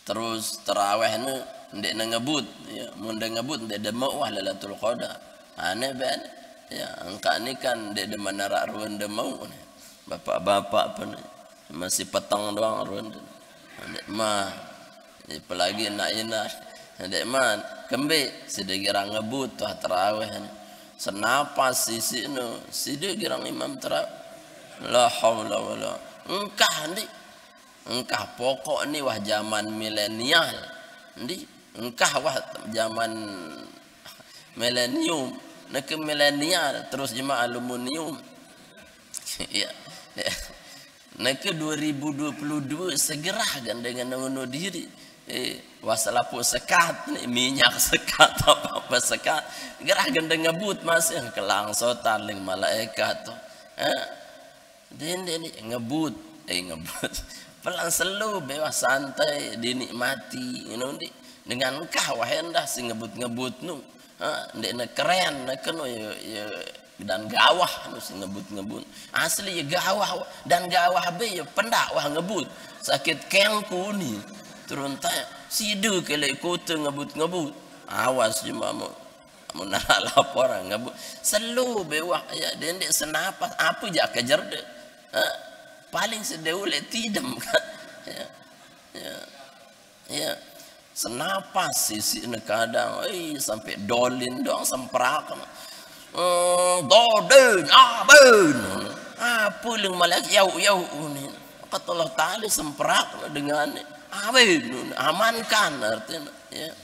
terus tarawih ni ndek ngebut ya mun ngebut ndek demau wah Lailatul Qadar ane ben ya angka ni kan ndek de manara ruan demau ni bapak-bapak pun masih petang doang ruan ndek mah apalagi nak ina ndek man kembe sida gira ngebut tuh tarawih ni senapas sisi nu sida gira imam tarawih la haula wala engkah ndi engkah pokok ni wah zaman milenial ndi engkah wah zaman milenium nak milenial terus jemaah aluminium ya nak 2022 segera kan dengan mengunuh diri wasalapu sekat ni minyak sekat apa sekat gerah gendeng ngebut masih kelang sotan ling malaikat tu dia ni ngebut pelan selu bebas santai dinikmati dengan engkah wah hendah si ngebut nu ndek keren nak keno ya dan gawah nu si ngebut asli ya gawah dan gawah be ya pendak wah ngebut sakit kengku ni turun tanya sidu kele kota ngebut awas cuma mau nak laporan ngebut selu bewah ya dia ndek senapas apa je kejar de paling sedeule tidam kan ya senapas sisi kadang sampai dolin doang semprak doden aben apa leng malak yau ni kata Allah Taala semprak dengan aben amankan artinya ya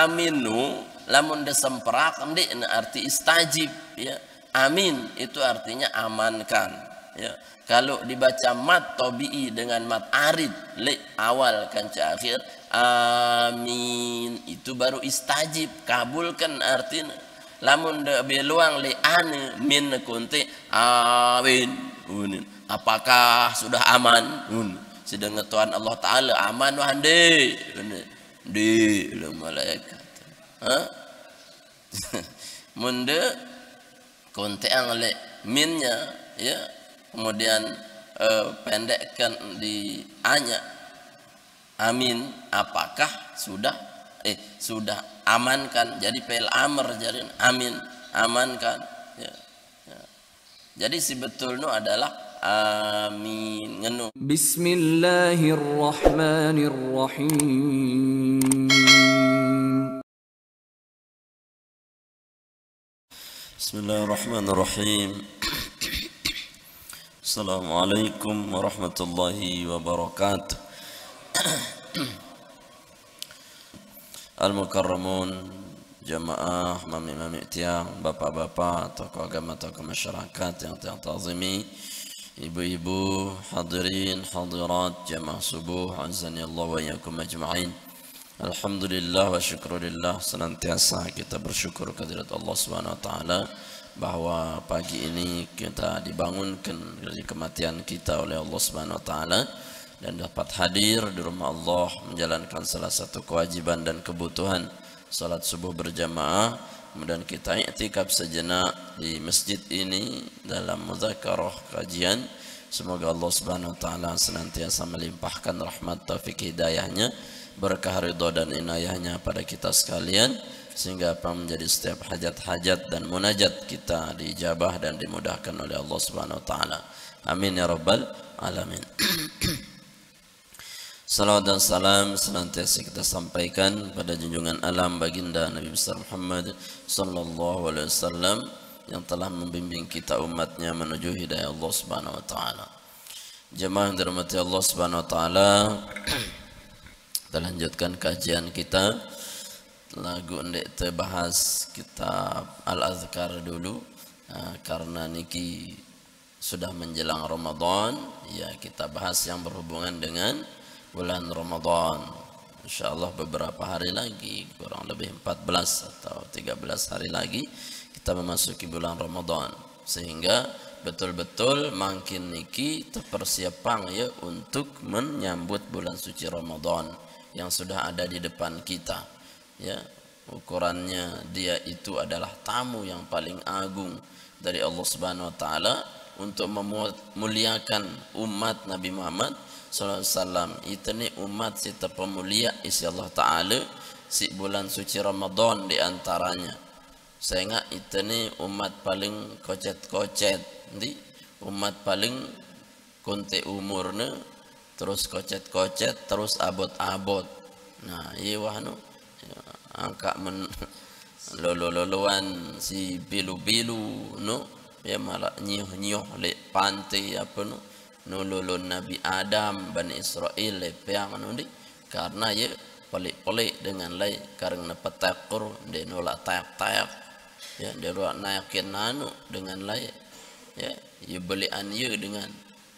aminu lamun de semprak ndek arti istajib ya amin itu artinya amankan ya kalau dibaca mat tabi'i dengan mat arid li awal kan akhir amin itu baru istajib kabulkan artinya lamun de beluang li ane min kunti amin apakah sudah aman sedang Tuhan Allah Taala aman wahande di malaikat munde kunti ang li minnya ya kemudian pendekkan di anya amin apakah sudah amankan jadi pel amr jadi amin amankan ya. Jadi sebetulnya adalah amin ngenu Bismillahirrahmanirrahim Bismillahirrahmanirrahim Assalamualaikum warahmatullahi wabarakatuh. Al-Mukarramun, jamaah, mami-mami tiang, bapak-bapak, tokoh agama, tokoh masyarakat yang ta'zimi, ibu-ibu, hadirin, hadirat, jamaah subuh, azani Allah wa yakum ajma'in. Alhamdulillah wa syukurillah, senantiasa kita bersyukur kehadirat Allah Subhanahu wa taala bahwa pagi ini kita dibangunkan dari kematian kita oleh Allah Subhanahu wa taala dan dapat hadir di rumah Allah menjalankan salah satu kewajiban dan kebutuhan salat subuh berjamaah. Kemudian kita i'tikaf sejenak di masjid ini dalam muzakarah kajian. Semoga Allah Subhanahu wa taala senantiasa melimpahkan rahmat taufik hidayahnya, berkah ridha dan inayahnya pada kita sekalian, sehingga apa menjadi setiap hajat-hajat dan munajat kita diijabah dan dimudahkan oleh Allah Subhanahu wa taala. Amin ya rabbal alamin. Salawat dan salam senantiasa kita sampaikan pada junjungan alam baginda Nabi besar Muhammad sallallahu alaihi wasallam yang telah membimbing kita umatnya menuju hidayah Allah Subhanahu wa taala. Jemaah yang dirahmati Allah Subhanahu wa taala, kita lanjutkan kajian kita. Lagu ndek terbahas kitab Al-Azkar dulu karena niki sudah menjelang Ramadan, ya kita bahas yang berhubungan dengan bulan Ramadan. Insyaallah beberapa hari lagi, kurang lebih 14 atau 13 hari lagi kita memasuki bulan Ramadan, sehingga betul-betul makin niki terpersiapang ya untuk menyambut bulan suci Ramadan yang sudah ada di depan kita. Ya, ukurannya dia itu adalah tamu yang paling agung dari Allah Subhanahu wa taala untuk memuliakan umat Nabi Muhammad sallallahu alaihi wasallam. Itu ni umat si terpemulia isi Allah Taala si bulan suci Ramadan di antaranya. Sehingga itu ni umat paling kocet-kocet, di umat paling kunti umurnya terus kocet-kocet terus abot-abot. Nah, iya wahnu angka men lolo-loloan si bilu-bilu no ya malah nyoh-nyoh le pantai apa no lolo Nabi Adam Bani Israel le peang no di karena ya pelik-pelik dengan lai karena petakur de nolak tayak-tayak ya de naikin nanu dengan lai ya ya belian ye dengan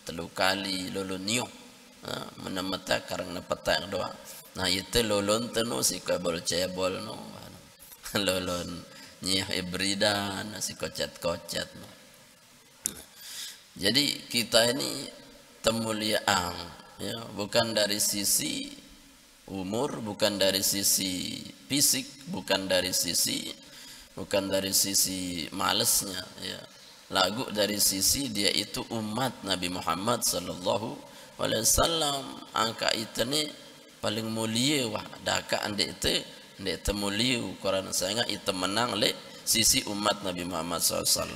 telu kali lolo nyoh menemata karena petak doa. Nah itu lolon tenu si kabel cebol no lolon nyih ibridan si kocet-kocet no. Jadi kita ini temuliaan ya, bukan dari sisi umur, bukan dari sisi fisik, bukan dari sisi malesnya ya. Lagu dari sisi dia itu umat Nabi Muhammad sallallahu alaihi wasallam. Angka itu ni paling mulia wah daka ande itu mulia karena saya itu menang le sisi umat Nabi Muhammad SAW.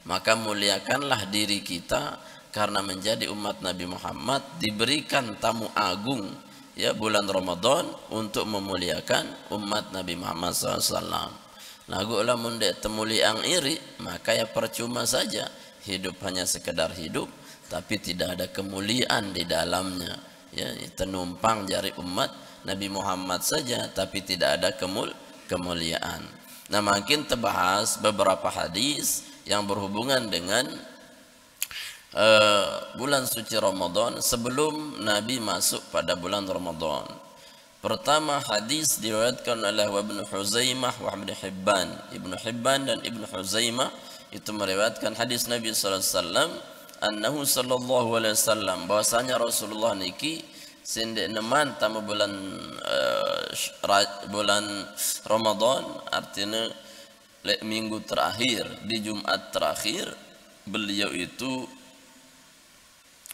Maka muliakanlah diri kita karena menjadi umat Nabi Muhammad diberikan tamu agung ya bulan Ramadan untuk memuliakan umat Nabi Muhammad SAW. Lagu lamun dek temuliang iri maka ya percuma saja hidup hanya sekedar hidup tapi tidak ada kemuliaan di dalamnya ya itu numpang jari umat Nabi Muhammad saja tapi tidak ada kemuliaan. Nah makin terbahas beberapa hadis yang berhubungan dengan bulan suci Ramadan sebelum Nabi masuk pada bulan Ramadan. Pertama hadis diriwayatkan oleh Ibnu Huzaimah wa Ibnu Hibban. Ibnu Hibban dan Ibnu Huzaimah itu meriwayatkan hadis Nabi sallallahu alaihi wasallam annahu sallallahu alaihi wasallam bahwasanya Rasulullah niki sindek neman tamu bulan Ramadan artinya minggu terakhir di Jumat terakhir beliau itu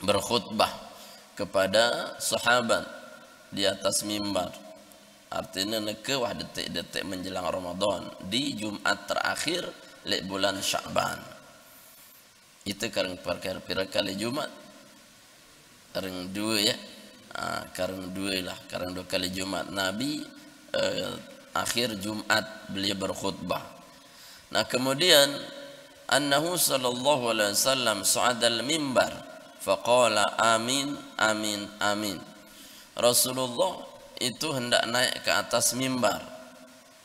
berkhutbah kepada sahabat di atas mimbar. Artinya nekewah detik-detik menjelang Ramadan di Jumat terakhir le bulan Sya'ban. Itu kareng perkara kali Jumat. Kareng dua ya. Kareng dua lah, kareng dua kali Jumat Nabi akhir Jumat beliau berkhutbah. Nah, kemudian annahu sallallahu alaihi wasallam su'adal mimbar faqala amin amin amin. Rasulullah itu hendak naik ke atas mimbar.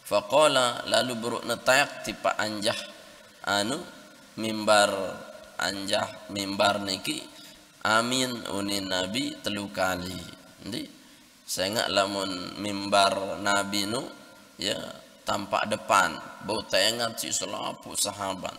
Faqala lalu buruk netayak tipa anjah mimbar anjah mimbar niki amin unin Nabi telu kali. Jadi saya ingat lamun mimbar Nabi nu ya tampak depan bau tayangan si selapu sahabat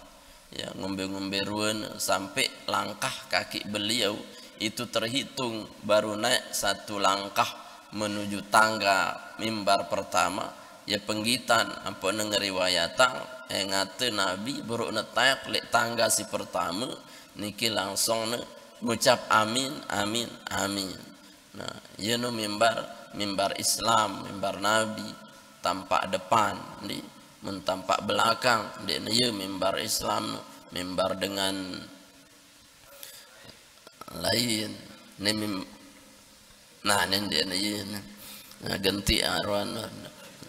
ya ngombe-ngombe ruan sampai langkah kaki beliau itu terhitung baru naik satu langkah menuju tangga mimbar pertama ya penggitan apa ngeriwayatan ngate Nabi buruk netayak lek tangga si pertama niki langsung ngucap amin amin amin. Nah ya no mimbar Islam mimbar Nabi tampak depan di mentampak belakang dia ya mimbar Islam mimbar dengan lain nah dia ganti arwan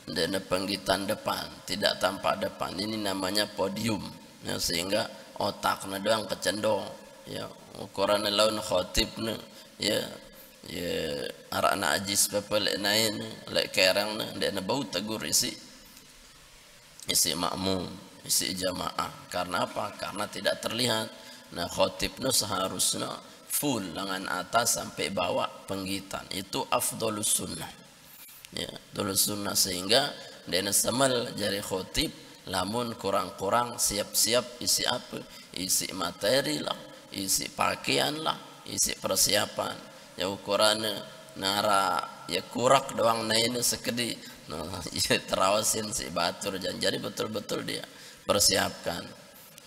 dan penggitan depan tidak tampak depan ini namanya podium ya, sehingga otaknya doang kecendong ya ukuran laun khotibnya ya arak ajis pepelek nain lek kerang dia bau tegur isi makmum isi jamaah karena apa karena tidak terlihat. Nah khotibnya seharusnya full lengan atas sampai bawah penggitan itu afdhalus sunnah ya afdhalus sunnah sehingga dia semal jari khotib lamun kurang-kurang siap-siap isi apa isi materi lah isi pakaian lah isi persiapan ya ukurannya nara ya kurak doang nain sekedi nah ya terawasin si batur jadi betul-betul dia persiapkan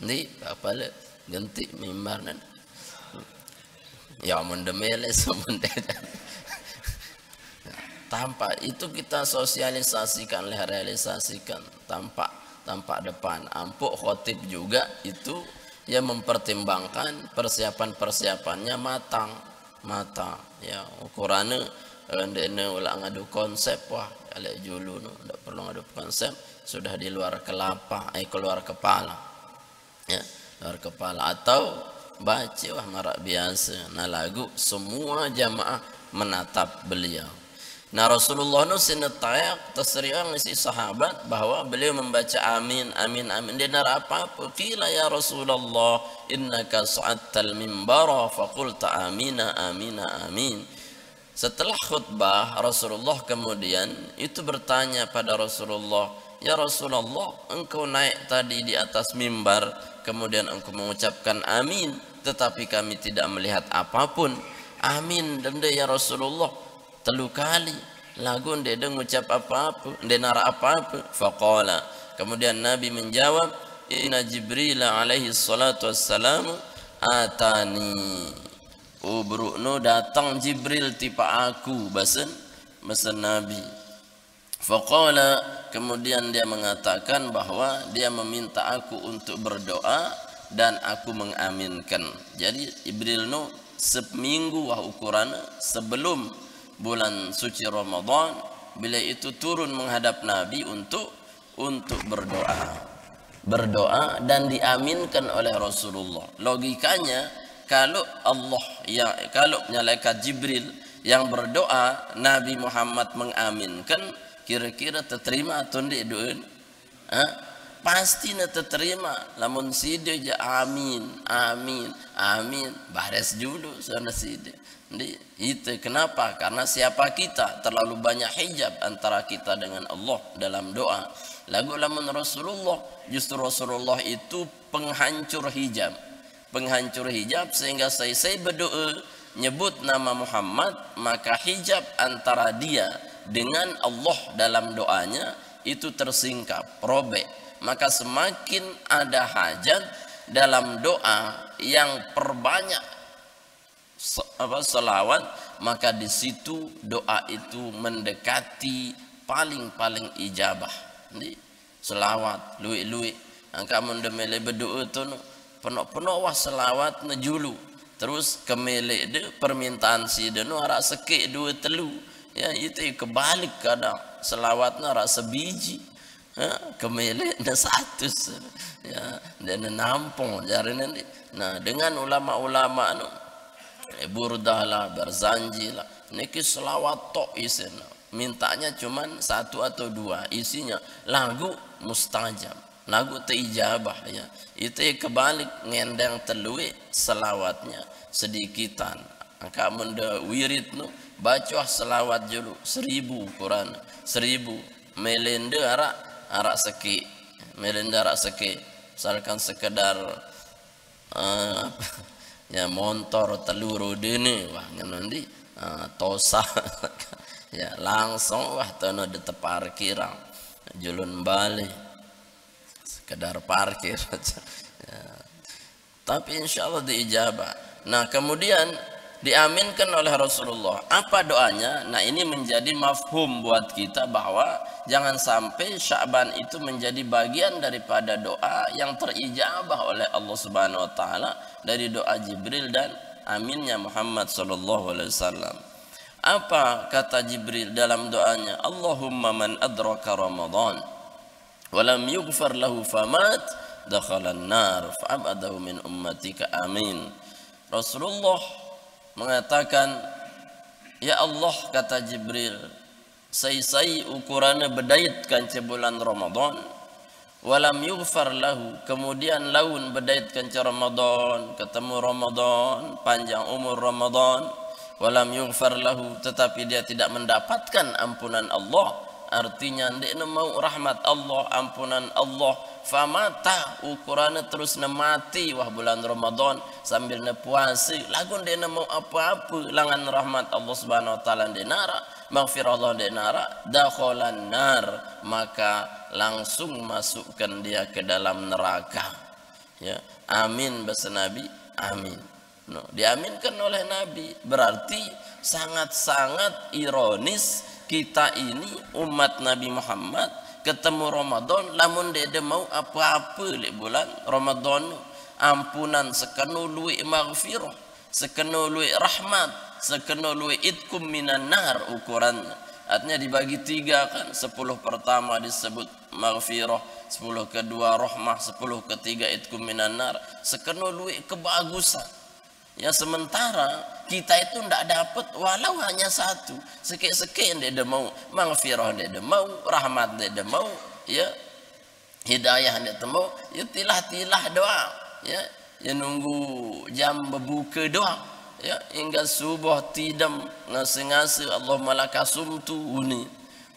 ini apa le ganti mimbar Ya mendemele semente. Tampak itu kita sosialisasikan, realisasikan tampak depan. Ampuk khotib juga itu ya mempertimbangkan persiapannya matang ya ukurannya ndene ulah ngadu konsep wah ale julu no ndak perlu ngadu konsep sudah di luar keluar kepala ya luar kepala atau baca wah marak biasa nah lagu semua jamaah menatap beliau. Nah Rasulullah nu sinetayak tasriang si sahabat bahwa beliau membaca amin amin amin dia nara apa-apa qila ya Rasulullah innaka sa'attal mimbara faqulta amina amina amin. Setelah khutbah Rasulullah kemudian itu bertanya pada Rasulullah, ya Rasulullah engkau naik tadi di atas mimbar kemudian engkau mengucapkan amin tetapi kami tidak melihat apapun. Amin dan ya Rasulullah 3 kali lagu dia mengucap apa-apa dia nara apa-apa. Faqala kemudian Nabi menjawab inna Jibril alaihi salatu wassalam atani ubrukno datang Jibril tipa aku basen Nabi. Faqala kemudian dia mengatakan bahwa dia meminta aku untuk berdoa dan aku mengaminkan. Jadi Jibril no seminggu wah ukuran sebelum bulan suci Ramadan bila itu turun menghadap Nabi untuk berdoa dan diaminkan oleh Rasulullah. Logikanya kalau malaikat Jibril yang berdoa Nabi Muhammad mengaminkan kira-kira terterima atau tidak doa? Pasti nak terterima lamun side je amin amin amin bares dulu sana side. Itu kenapa? Karena siapa kita terlalu banyak hijab antara kita dengan Allah dalam doa. Lagu lamun Rasulullah justru Rasulullah itu penghancur hijab sehingga saya berdoa nyebut nama Muhammad maka hijab antara dia dengan Allah dalam doanya itu tersingkap robek. Maka semakin ada hajat dalam doa yang perbanyak selawat maka di situ doa itu mendekati paling ijabah. Jadi selawat luik angka mendemele berdoa tu penuh wah selawat najulu terus kemelek de permintaan si de no ara sekek 2 3 ya itu kebalik kadang selawatna ara sebiji kemelek na 100 ya dan nampung jari nanti. Nah dengan ulama-ulama no Burdah lah Barzanji lah niki selawat tok isina mintanya cuman 1 atau 2 isinya lagu mustajab lagu teijabah ya itu kebalik ngendang telui selawatnya sedikitan angka menda wirid no baca selawat dulu 1000 Quran 1000 melende arak seki misalkan sekedar ya motor teluru dini wah nanti tosa ya langsung wah tono di parkiran julun balik sekedar parkir ya. Tapi insyaallah diijabah. Nah kemudian diaminkan oleh Rasulullah. Apa doanya? Nah ini menjadi mafhum buat kita bahwa jangan sampai Sya'ban itu menjadi bagian daripada doa yang terijabah oleh Allah Subhanahu wa taala dari doa Jibril dan aminnya Muhammad sallallahu alaihi wasallam. Apa kata Jibril dalam doanya? Allahumma man adraka Ramadan wa lam yughfar lahu famat dakhalan nar fa'abadahu min ummatika amin. Rasulullah mengatakan, ya Allah kata Jibril, sai ukurannya bedaitkan bulan Ramadan, walam yughfar lahu, kemudian laun bedaitkan Ramadan, ketemu Ramadan, panjang umur Ramadan, walam yughfar lahu, tetapi dia tidak mendapatkan ampunan Allah, artinya dia mau rahmat Allah, ampunan Allah, famata ukurannya terus mati wah bulan Ramadan sambil puasa lagun dia mau apa-apa langan rahmat Allah Subhanahu wa taala denara maghfirah Allah denara dakhalan nar maka langsung masukkan dia ke dalam neraka ya amin bahasa Nabi amin. No, diaminkan oleh Nabi. Berarti sangat-sangat ironis kita ini umat Nabi Muhammad ketemu Ramadan lamun dia mau apa-apa di bulan Ramadan, ampunan sekenu luwi maghfirah, sekenu luwi rahmat, sekenu luwi itkum minan nar ukuran. Artinya dibagi tiga kan, 10 pertama disebut maghfirah, 10 kedua rahmah, 10 ketiga itkum minan nar, sekenu luwi kebagusan. Ya sementara kita itu ndak dapat walau hanya satu, sekek-sekek dia mau maghfirah, dia mau rahmat, dia mau ya hidayah, dia mau ya tilah-tilah doa, ya nunggu jam berbuka doa, ya hingga subuh tidam ngase-ngase Allahumma lakasumtu uni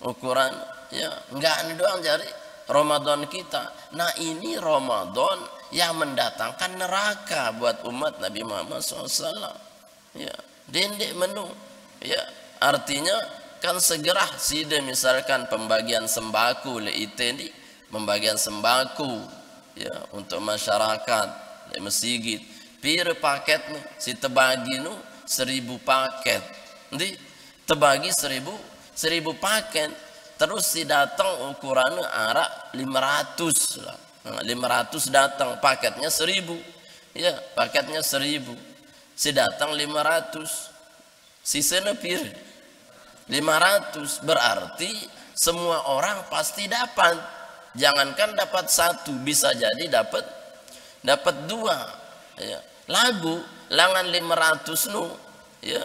ukuran, ya enggak ada doa jari Ramadan kita. Nah ini Ramadan yang mendatangkan neraka buat umat Nabi Muhammad SAW. Ya, dendek menu. Ya, artinya kan segera sida misalkan pembagian sembako le itendi, pembagian sembako ya untuk masyarakat di masjid. Pira paket nu si tebagi nu 1000 paket. Ndi tebagi 1000 paket. Terus si datang ukurannya arak 500 lah. 500 datang paketnya 1000. Ya, paketnya 1000. Si datang 500. Sisanya pir 500. Berarti semua orang pasti dapat. Jangankan dapat satu, bisa jadi dapat dua. Ya. Lagu langan 500 nu, ya.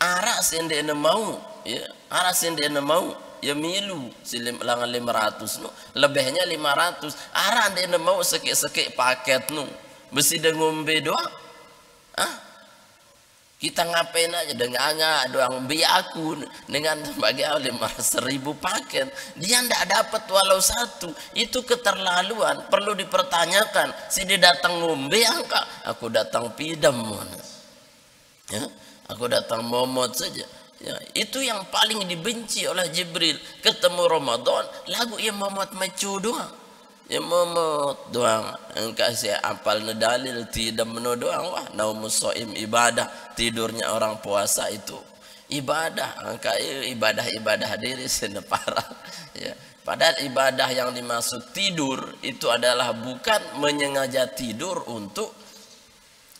Arak sendene mau, ya. Arak sendene mau. Ya milu si langan 500 nu, lebihnya 500. Arah dia mau sekek-sekek paket nu, besi de ngombe doang. Kita ngapain aja dengan doang bi aku dengan bagi 500.000 paket, dia ndak dapat walau satu. Itu keterlaluan, perlu dipertanyakan. Si dia datang ngombe angka, aku datang pidam, ya, aku datang momot saja. Ya, itu yang paling dibenci oleh Jibril. Ketemu Ramadan lagu yang momot macu doang, yang momot doang. Engkau saya apal dalil tidak menu doang. Wah, naumus shaim ibadah, tidurnya orang puasa itu ibadah. Engkau ibadah diri senepara. Ya, padahal ibadah yang dimaksud tidur itu adalah bukan menyengaja tidur untuk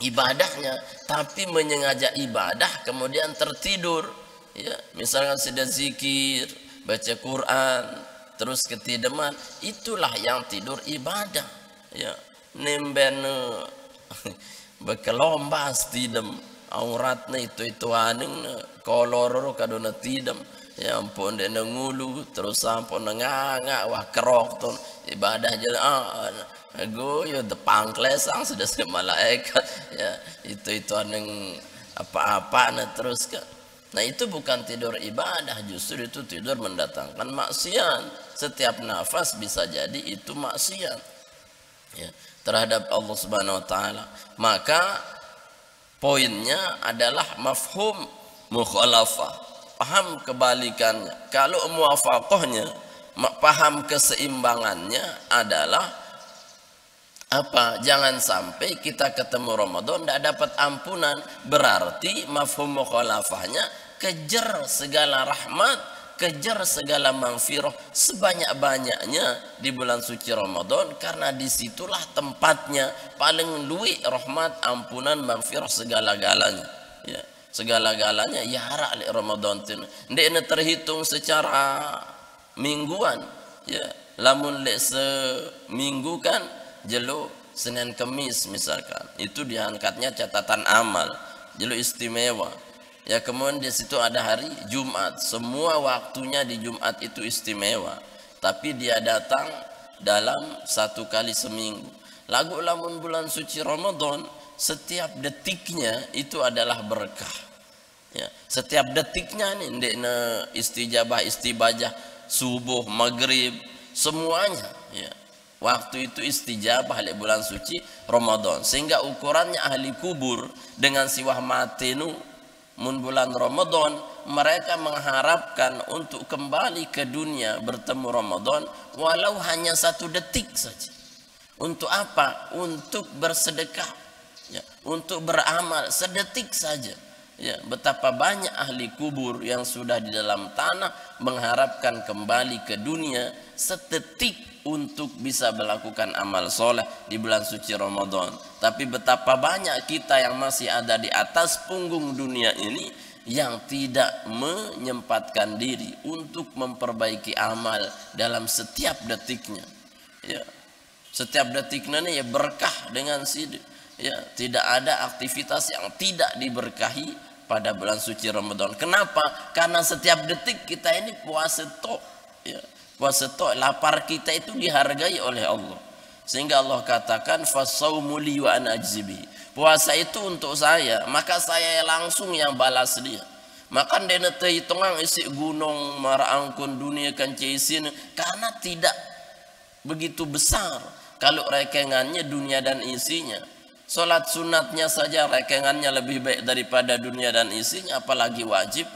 ibadahnya, tapi menyengaja ibadah kemudian tertidur. Ya, misalkan sedang zikir, baca Quran, terus ketidaman, itulah yang tidur ibadah. Ya, nemben bekelombas tidam, auratnya itu aneng kolor kadona tidam. Ya ampun dia ngulu terus ampun nganga wah kerok ton ibadah jalan goyo depang klesang sudah malaikat. Ya, itu aneng apa-apa nah terus kan. Nah itu bukan tidur ibadah, justru itu tidur mendatangkan maksiat. Setiap nafas bisa jadi itu maksiat, ya, terhadap Allah Subhanahu Wa Taala. Maka poinnya adalah mafhum mukhalafah, paham kebalikannya. Kalau muwafaqahnya, paham keseimbangannya adalah apa? Jangan sampai kita ketemu Ramadan tidak dapat ampunan. Berarti mafhum mukhalafahnya kejar segala rahmat, kejar segala maghfirah sebanyak-banyaknya di bulan suci Ramadan, karena disitulah tempatnya paling luwih rahmat, ampunan, maghfirah segala-galanya. Ya, segala-galanya ya harak li Ramadan tin. Ndek terhitung secara mingguan. Ya, lamun lek seminggu kan jelo Senin Kemis misalkan, itu diangkatnya catatan amal, jelo istimewa. Ya, kemudian di situ ada hari Jumat, semua waktunya di Jumat itu istimewa, tapi dia datang dalam 1 kali seminggu. Lagu lamun bulan suci Ramadan, setiap detiknya itu adalah berkah. Ya, setiap detiknya nih ndekna istijabah istibajah subuh maghrib semuanya. Ya, waktu itu istijabah di bulan suci Ramadan, sehingga ukurannya ahli kubur dengan siwah mati nu mun bulan Ramadan, mereka mengharapkan untuk kembali ke dunia bertemu Ramadan walau hanya 1 detik saja. Untuk apa? Untuk bersedekah. Ya, untuk beramal sedetik saja. Ya, betapa banyak ahli kubur yang sudah di dalam tanah mengharapkan kembali ke dunia sedetik untuk bisa melakukan amal soleh di bulan suci Ramadan. Tapi betapa banyak kita yang masih ada di atas punggung dunia ini yang tidak menyempatkan diri untuk memperbaiki amal dalam setiap detiknya. Ya, setiap detiknya ya berkah dengan sidik. Ya, tidak ada aktivitas yang tidak diberkahi pada bulan suci Ramadan. Kenapa? Karena setiap detik kita ini puasa tok. Ya, puasa tok, lapar kita itu dihargai oleh Allah. Sehingga Allah katakan fasaumu li wa ana ajzibi. Puasa itu untuk saya, maka saya langsung yang balas dia. Makan dena teh hitungan isi gunung maraangkun dunia kan ceisin karena tidak begitu besar kalau rekengannya dunia dan isinya. Solat sunatnya saja rekengannya lebih baik daripada dunia dan isinya, apalagi wajib.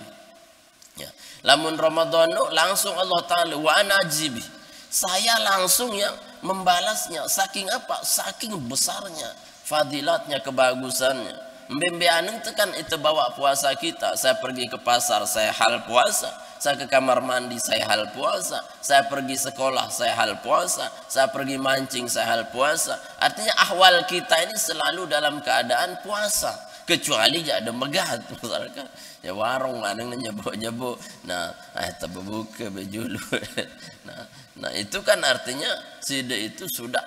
Ya. Lamun Ramadan langsung Allah Ta'ala wa ana ajzibi. Saya langsung yang membalasnya. Saking apa? Saking besarnya, fadilatnya, kebagusannya. Mbembeanen itu kan itu bawa puasa kita. Saya pergi ke pasar, saya hal puasa. Saya ke kamar mandi, saya hal puasa. Saya pergi sekolah, saya hal puasa. Saya pergi mancing, saya hal puasa. Artinya ahwal kita ini selalu dalam keadaan puasa. Kecuali ada megat misalkan. Ya warung ada nyebok-nyebok. Nah, itu buka bejulu. Nah, itu kan artinya sida itu sudah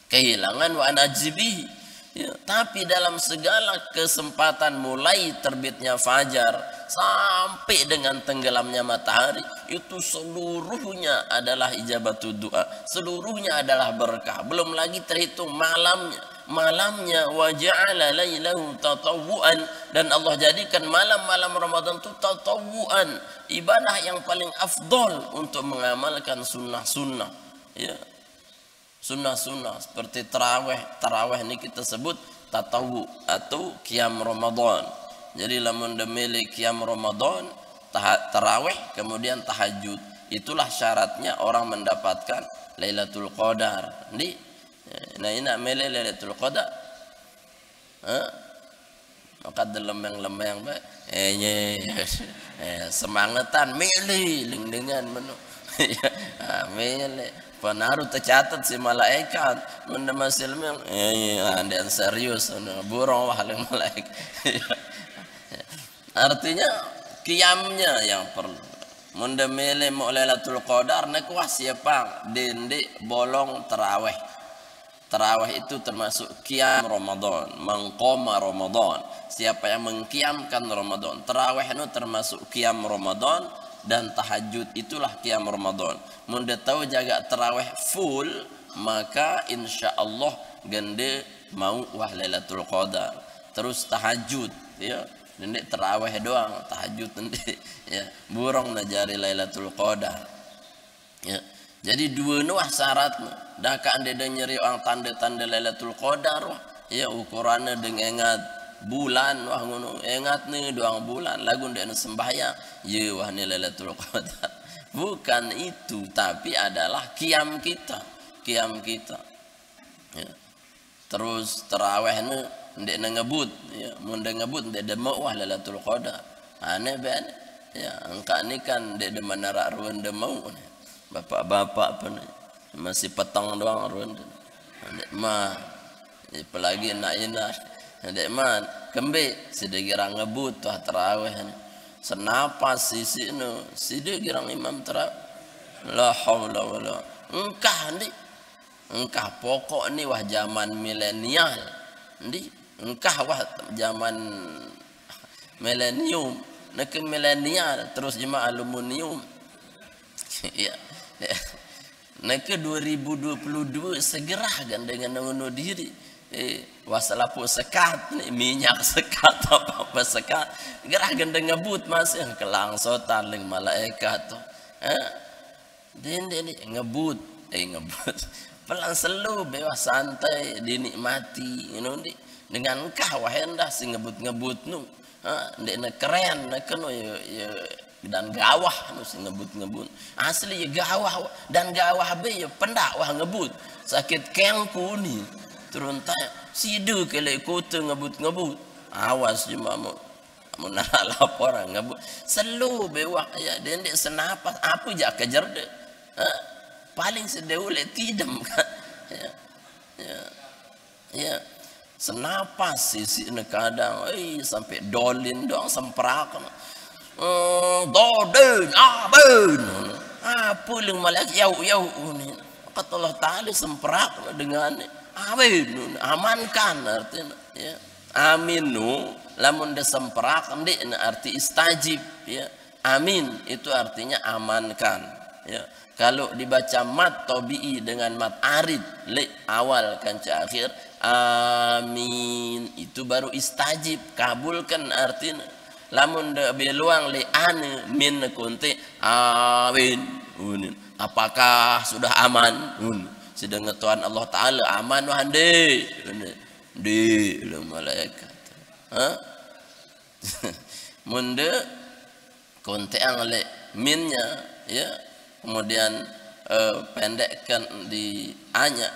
kehilangan wa najibi. Ya, tapi dalam segala kesempatan mulai terbitnya fajar sampai dengan tenggelamnya matahari itu seluruhnya adalah ijabatul doa, seluruhnya adalah berkah. Belum lagi terhitung malamnya wa ja'ala lailahu tatawwuan, dan Allah jadikan malam-malam Ramadan itu tatawwuan, ibadah yang paling afdol untuk mengamalkan sunnah-sunnah. Ya, sunnah-sunnah seperti tarawih ini kita sebut tatawu atau qiyam Ramadan. Jadi lamun demili qiyam Ramadan, tarawih kemudian tahajud, itulah syaratnya orang mendapatkan Lailatul Qadar. Nah ini mele Lailatul Qadar. Maka lemeng-lemeng semangatan milih dengan menu. Milih penaruh tercatat si malaikat mendemasil meng dan serius burung wahaling malaikat. Artinya qiyamnya yang perlu mendemele Lailatul Qadar nek wah siapa dende bolong tarawih. Tarawih itu termasuk qiyam Ramadan, mengqoma Ramadan. Siapa yang mengqiyamkan Ramadan, tarawih itu termasuk qiyam Ramadan. Dan tahajud itulah qiyam Ramadan. Munda tahu jaga tarawih full, maka insya Allah gende mau wah Lailatul Qadar. Terus tahajud, ya, gende tarawih doang, tahajud nanti, ya, burung najari Lailatul Qadar. Ya, jadi dua nuah syaratnya. Dah kan dia nyeri orang tanda-tanda Lailatul Qadar, wah, ya ukurannya dengan bulan wah ngono ingat nih doang bulan lagu ndak sembahyang ye wah ni Lailatul Qadar. Bukan itu, tapi adalah qiyam kita ya. Terus tarawih ne ndak ngebut ya, mun ngebut ndak demo wah Lailatul Qadar aneh ben ya. Engka ni kan ndak de menara ruan demo bapak-bapak apa masih petang doang ruan ndak mah apalagi nak inar ndek man kembe sida girang ngebut tuh tarawih senapas sisi no sida girang imam tarawih la haula wala engkah pokok ni wah zaman milenial engkah wah zaman milenium nak milenial terus jemaah aluminium ya nak 2022 segera kan dengan mengunuh diri wasalapu sekat minyak sekat apa sekat gerah gendeng ngebut masih kelang sotan ling malaikat tuh ini ngebut pelan selu bebas santai dinikmati dengan kah wahendah si ngebut nu ndek keren nek ya dan gawah nu si ngebut asli ya gawah dan gawah be ya pendak wah ngebut sakit kengku ni turun tanya sidu kele kutu ngebut awas cuma mau nak laporan ngebut selu bewak ya dendek senapas apa jak kejar de paling sedeule tidam kan ya senapas sisi kadang sampai dolin doang semprak doden aben apa leng malak yau ni kata Allah Ta'ala semprak dengan aben amankan artinya ya aminu lamun desemprak arti istajib ya amin itu artinya amankan ya kalau dibaca mat tabi'i dengan mat arid li awal kanca akhir amin itu baru istajib kabulkan artinya lamun de beluang li ane min kunti amin apakah sudah aman sedang Tuhan Allah Ta'ala aman wahande di malaikat munde kunti ang li minnya ya kemudian pendekkan di anya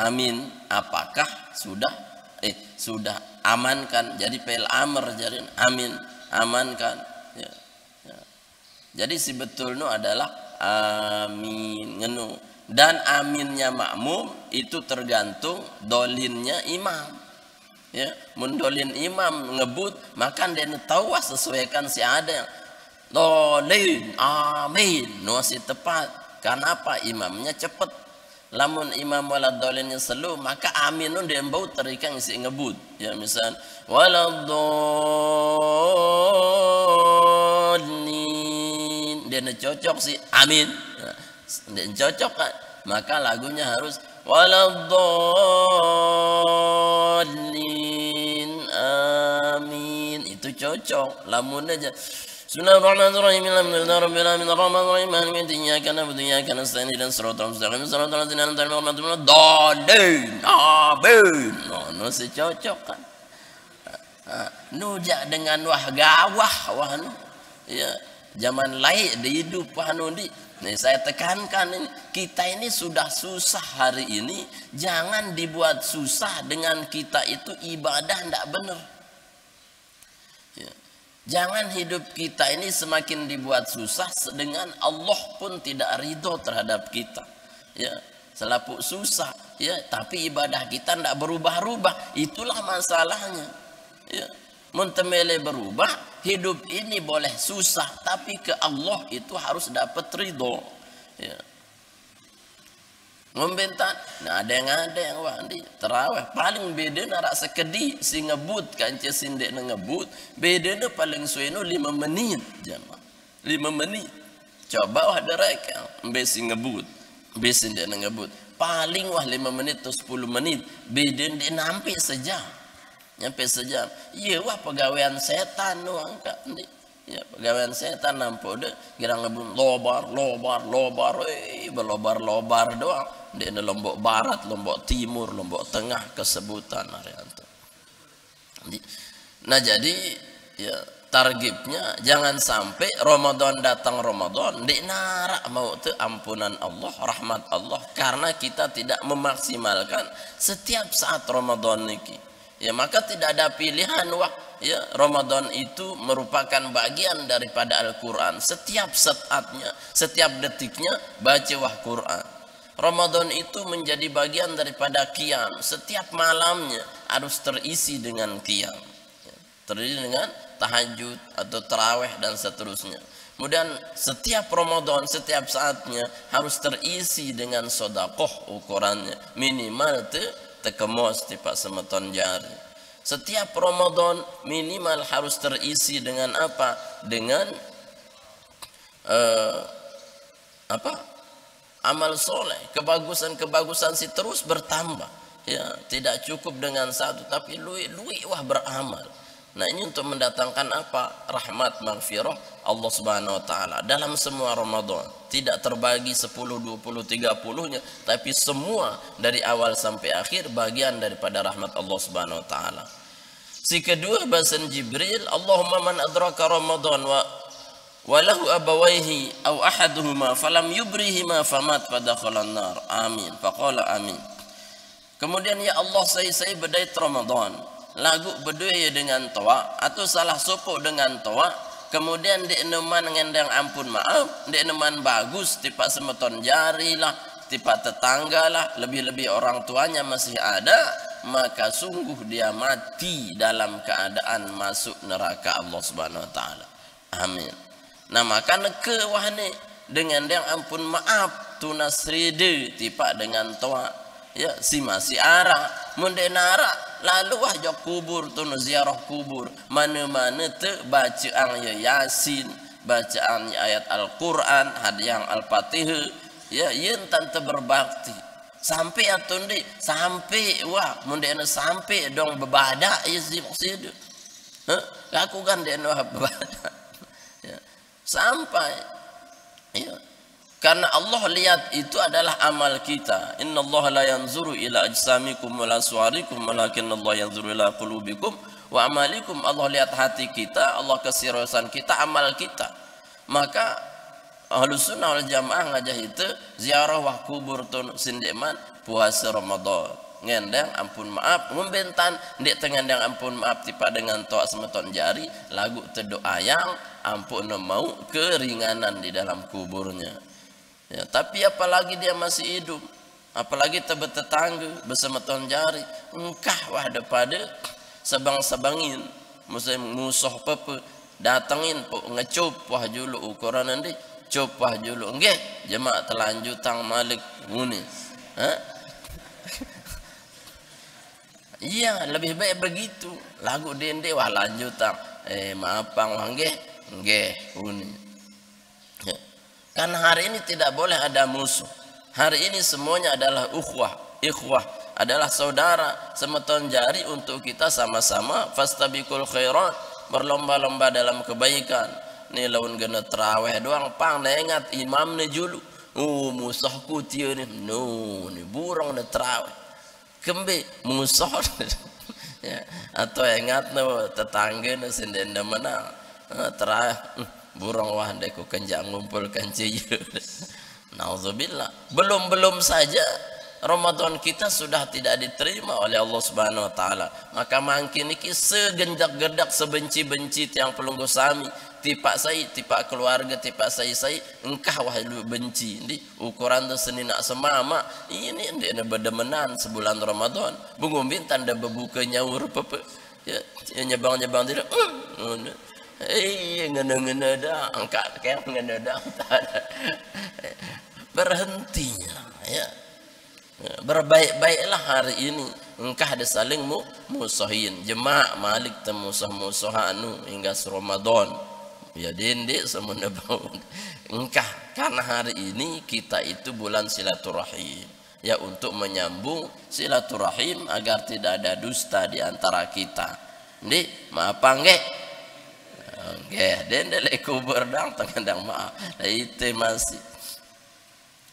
amin apakah sudah amankan jadi pel amr jadi amin amankan ya. Jadi sebetulnya adalah amin ngenu dan aminnya makmum itu tergantung dolinnya imam ya mundolin imam ngebut maka dia tahu sesuaikan si ada yang dolin amin nuasi tepat kenapa imamnya cepat lamun imam waladdolinnya selu maka aminun dia bau terikan si ngebut ya misal waladdallin dia cocok si amin dia cocok kan maka lagunya harus waladdallin amin itu cocok lamun aja Bismillahirrahmanirrahim. Alhamdulillahirabbil alamin arrahmanirrahim maliki iyyaka na'budu wa iyyaka nasta'in ihdinas siratal mustaqim siratal ladzina an'amta 'alaihim ghairil amin. No secocok kan. Nujak dengan wah gawah wah nu. Ya, zaman lain di hidup wah nu di. Nih saya tekankan ini, kita ini sudah susah hari ini, jangan dibuat susah dengan kita itu ibadah ndak benar. Ya. Jangan hidup kita ini semakin dibuat susah dengan Allah pun tidak ridho terhadap kita. Ya, selalu susah ya, tapi ibadah kita tidak berubah-ubah. Itulah masalahnya. Ya, muntemele berubah, hidup ini boleh susah, tapi ke Allah itu harus dapat ridho. Ya. Membentak, nah ada yang wah di terawih paling beda narak sekedi si ngebut kanca sindek ngebut beda na paling sueno 5 menit jamaah 5 menit coba wah dereka besi ngebut besi sindek ngebut paling wah 5 menit atau 10 menit beda dia nampi sejam nyampe sejam iya wah pegawaian setan nu angka ya pegawaian setan nampo de girang ngebut lobar belobar doang di Lombok Barat, Lombok Timur, Lombok Tengah kesebutan Arianto. Nah jadi ya targetnya jangan sampai Ramadan datang Ramadan di narak mau tu ampunan Allah, rahmat Allah karena kita tidak memaksimalkan setiap saat Ramadan niki. Ya maka tidak ada pilihan wah ya Ramadan itu merupakan bagian daripada Al-Qur'an. Setiap saatnya, setiap detiknya baca wah Qur'an. Ramadan itu menjadi bagian daripada qiyam. Setiap malamnya harus terisi dengan qiyam. Terisi dengan tahajud atau tarawih dan seterusnya. Kemudian setiap Ramadan, setiap saatnya harus terisi dengan sedekah ukurannya. Minimal tekemos tipak semeton jari. Setiap Ramadan minimal harus terisi dengan apa? Dengan amal soleh, kebagusan si terus bertambah. Ya, tidak cukup dengan satu, tapi lui wah beramal. Nah ini untuk mendatangkan apa? Rahmat, maghfirah Allah Subhanahu Wa Taala dalam semua Ramadan. Tidak terbagi 10, 20, 30-nya, tapi semua dari awal sampai akhir bagian daripada rahmat Allah Subhanahu Wa Taala. Si kedua bahasan Jibril, Allahumma man adraka Ramadan walahu abawaihi aw ahaduhuma falam yubrihima famat fadakhalan nar amin faqala amin. Kemudian ya Allah saya bedai Ramadan lagu berdua dengan toa atau salah sopo dengan toa, kemudian di eneman ngendang ampun maaf, di eneman bagus tipak semeton jari lah, tipak tetangga lah, lebih-lebih orang tuanya masih ada, maka sungguh dia mati dalam keadaan masuk neraka Allah Subhanahu wa taala. Amin. Nah maka neke wahne dengan yang ampun maaf tunas ride tipak dengan toa ya si masih arah mendenara lalu wah jok kubur tu ziarah kubur mana-mana te bacaan ya Yasin, bacaan ayat Al-Qur'an, hadiah Al-Fatihah ya yen tante berbakti sampai atau ndi sampai wah mendena sampai dong bebadak ya si maksud aku kan dia wah bebadak ya sampai ya karena Allah lihat itu adalah amal kita. Inna Allah la yanzuru ila ajsamikum wa la suwarikum walakin Allah yanzuru ila qulubikum wa amalikum. Allah lihat hati kita, Allah keseriusan kita, amal kita. Maka Ahlus Sunnah wal Jamaah ngajah itu ziarah wah kubur tun sindeman puasa Ramadan. Ngendang ampun maaf membentan ndik tengendang ampun maaf tipa dengan toa semeton jari lagu tedo ayang ampun mau keringanan di dalam kuburnya. Ya, tapi apalagi dia masih hidup, apalagi tebet tetangga bersemeton jari, engkah wah daripada sebang-sebangin, musuh pepe datangin po ngecup wah julu ukuran nanti, cup wah julu, enggak jemaah telanjutang malik muni, iya lebih baik begitu, lagu dende wah lanjutang, maaf bang wah enggak muni. Karena hari ini tidak boleh ada musuh. Hari ini semuanya adalah ikhwah adalah saudara, semeton jari untuk kita sama-sama fastabiqul khairat, berlomba-lomba dalam kebaikan. Ni lawan gena tarawih doang pang ingat imam ni julu. Oh musuhku tieu ni. No, ni burung ni tarawih. Kembe musuh. Ya, atau ingat no tetangga ni sendenda menang. Tarawih burung wah deku kenjang ngumpulkan ciyu. Nauzubillah. Belum saja Ramadan kita sudah tidak diterima oleh Allah Subhanahu wa taala. Maka makin iki segendak-gendak sebenci-benci tiang pelunggu sami, tipak saya, tipak keluarga, tipak saya engkah wah lu benci. Di ukuran tu seni nak semama. Ini ndek bedemenan sebulan Ramadan. Bungumbin tanda bebuka nyaur pepe. Ya nyebang-nyebang tidak. Ngena-ngena dah angkat kayak ngena dah berhentinya ya berbaik-baiklah hari ini engkah ada saling musuhin jemaah malik temusuh-musuhanu hingga Ramadan ya dendek semuanya bau engkah karena hari ini kita itu bulan silaturahim ya untuk menyambung silaturahim agar tidak ada dusta di antara kita ndi maaf nggih. Oke, dan dari kubur dang tengandang maaf. Itu masih.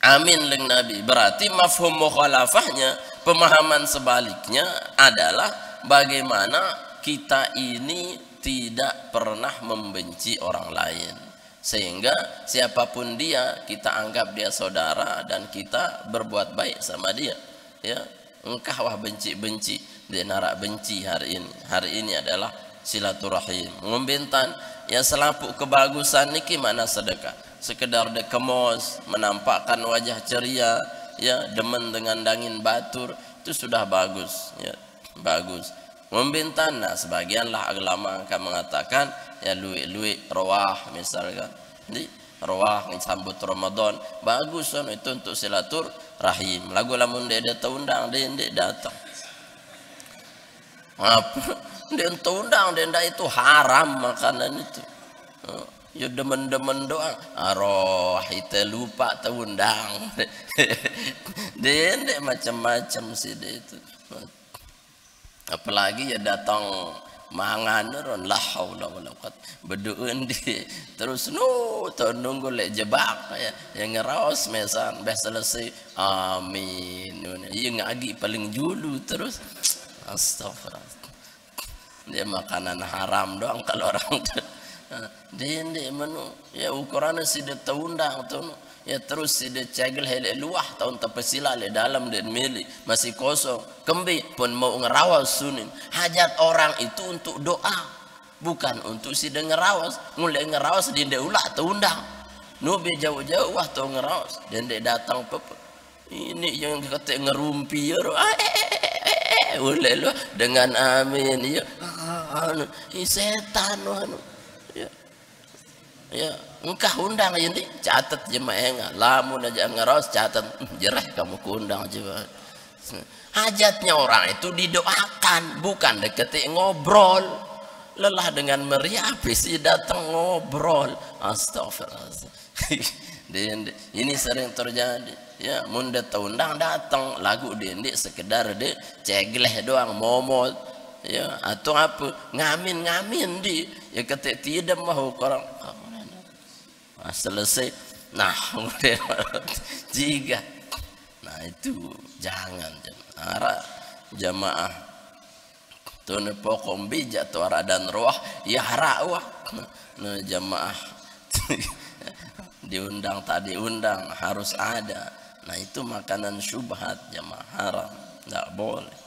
Amin leng Nabi. Berarti mafhum mukhalafahnya, pemahaman sebaliknya adalah bagaimana kita ini tidak pernah membenci orang lain. Sehingga siapapun dia, kita anggap dia saudara dan kita berbuat baik sama dia. Ya, engkau wah benci-benci, dia narak benci hari ini. Hari ini adalah silaturahim ngombentan ya selapuk kebagusan niki mana sedekah sekedar dekemos menampakkan wajah ceria ya demen dengan dangin batur itu sudah bagus ya bagus ngombentan. Nah sebagianlah ulama akan mengatakan ya luwi rawah misalkan di rawah sambut Ramadan bagus kan itu untuk silaturahim lagu lamun dia undang dia datang apa dia undang dia itu haram makanan itu ya demen-demen doang aroh itu lupa undang dia macam-macam sih dia itu apalagi ya datang mangan ron la haula wala quwwata bedeun di terus nunggu lek jebak ya yang ngeraos mesan beh selesai amin ya ngagi paling julu terus astagfirullah dia makanan haram doang kalau orang Dende menu ya ukurannya sida taundang tu ya terus sida cegel hele luah tahun tapesila le dalam dan mili masih kosong kembi pun mau ngerawas sunin hajat orang itu untuk doa bukan untuk sida ngerawas mulai ngerawas dende ulah taundang nubi jauh-jauh wah tau ngerawas dende datang pep ini yang kata ngerumpi ya boleh lo dengan amin ya setan anu ya engkah undang ini catat jemaah lamun aja ngeros catat jereh kamu kundang juga hajatnya orang itu didoakan bukan deketi ngobrol lelah dengan meriah sih datang ngobrol astagfirullah ini sering terjadi ya munda undang datang lagu dendik sekedar de cegleh doang momot ya atau apa ngamin di ya ketik tidak mau orang selesai nah kemudian jika nah itu jangan arah jamaah tuh pokok bijak tuh arah dan roh ya harawah nah jamaah diundang tadi undang harus ada nah itu makanan syubhat jamaah haram tidak boleh.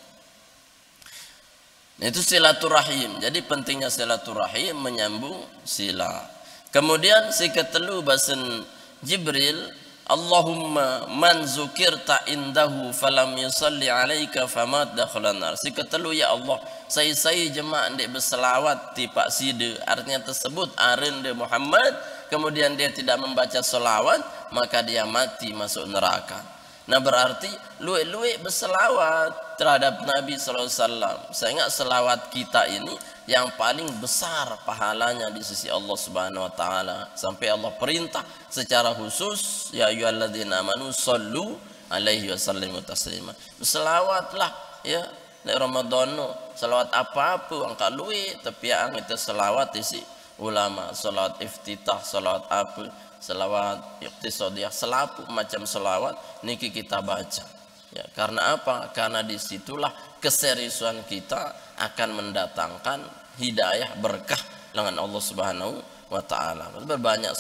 Nah, itu silaturahim jadi pentingnya silaturahim menyambung sila. Kemudian si ketelu basen Jibril Allahumma man zukirta indahu falam yusalli alaika famat dakhalan nar. Si ketelu ya Allah saya jemaah ndek berselawat ti Pak Side artinya tersebut arende Muhammad kemudian dia tidak membaca selawat maka dia mati masuk neraka. Nah berarti luwe berselawat terhadap Nabi SAW. Saya ingat selawat kita ini yang paling besar pahalanya di sisi Allah Subhanahu Wa Taala sampai Allah perintah secara khusus ya ayyuhalladzina amanu sallu alaihi wasallimu taslima. Selawatlah ya di Ramadan selawat apa-apa angka luwe tapi yang itu selawat isi ulama selawat iftitah selawat apa selawat iqtisadiyah selapu macam selawat niki kita baca ya karena apa karena disitulah keseriusan kita akan mendatangkan hidayah berkah dengan Allah Subhanahu wa taala. Berbanyak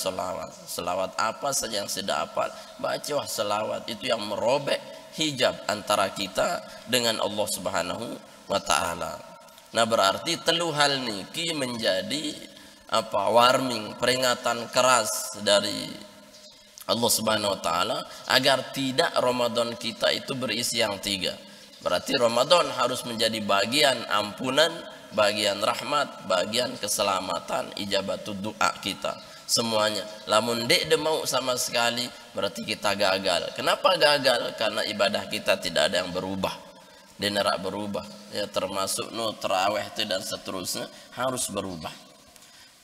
selawat apa saja yang sudah hafal baca selawat itu yang merobek hijab antara kita dengan Allah Subhanahu wa taala. Nah berarti telu hal niki menjadi warning peringatan keras dari Allah Subhanahu wa taala agar tidak Ramadan kita itu berisi yang tiga. Berarti Ramadan harus menjadi bagian ampunan, bagian rahmat, bagian keselamatan, ijabatul doa kita semuanya. Lamun dek mau sama sekali berarti kita gagal. Kenapa gagal? Karena ibadah kita tidak ada yang berubah. Dia nerak berubah. Ya termasuk tarawih dan seterusnya harus berubah.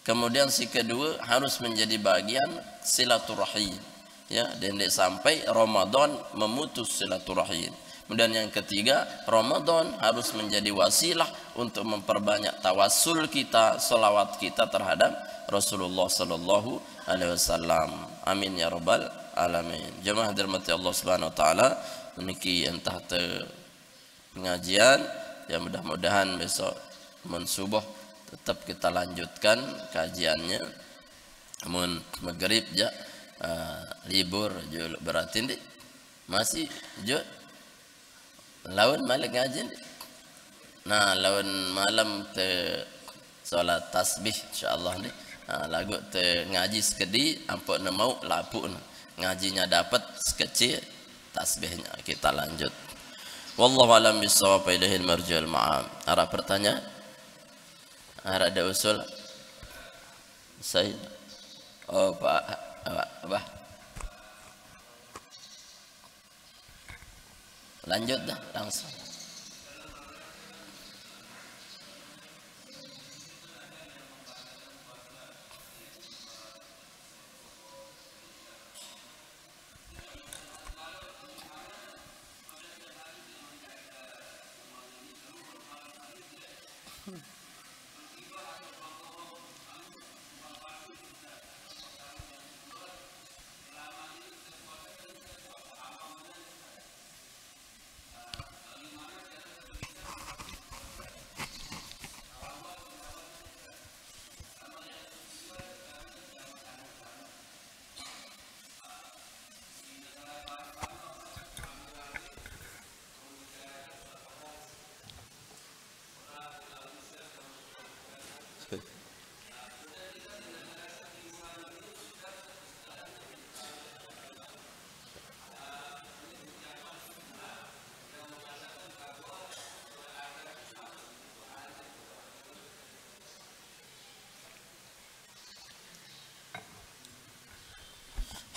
Kemudian si kedua harus menjadi bagian silaturahim ya dan sampai Ramadan memutus silaturahim. Kemudian yang ketiga Ramadan harus menjadi wasilah untuk memperbanyak tawassul kita selawat kita terhadap Rasulullah sallallahu alaihi wasallam. Amin ya rabbal alamin. Jemaah dirahmati Allah Subhanahu wa taala memiliki entah pengajian ya mudah-mudahan besok mensubuh tetap kita lanjutkan kajiannya. Namun maghrib ja libur jo berarti ndi masih jo lawan malik ngaji ndi. Nah lawan malam te salat tasbih insyaallah ndi. Lagu te ngaji sekedi ampun mau lapu ngajinya dapat sekecil tasbihnya kita lanjut. Wallahu alam bissawab ilahil marji'ul ma'ab. Ada pertanyaan? Ada usul saya Pak Abah lanjut dah langsung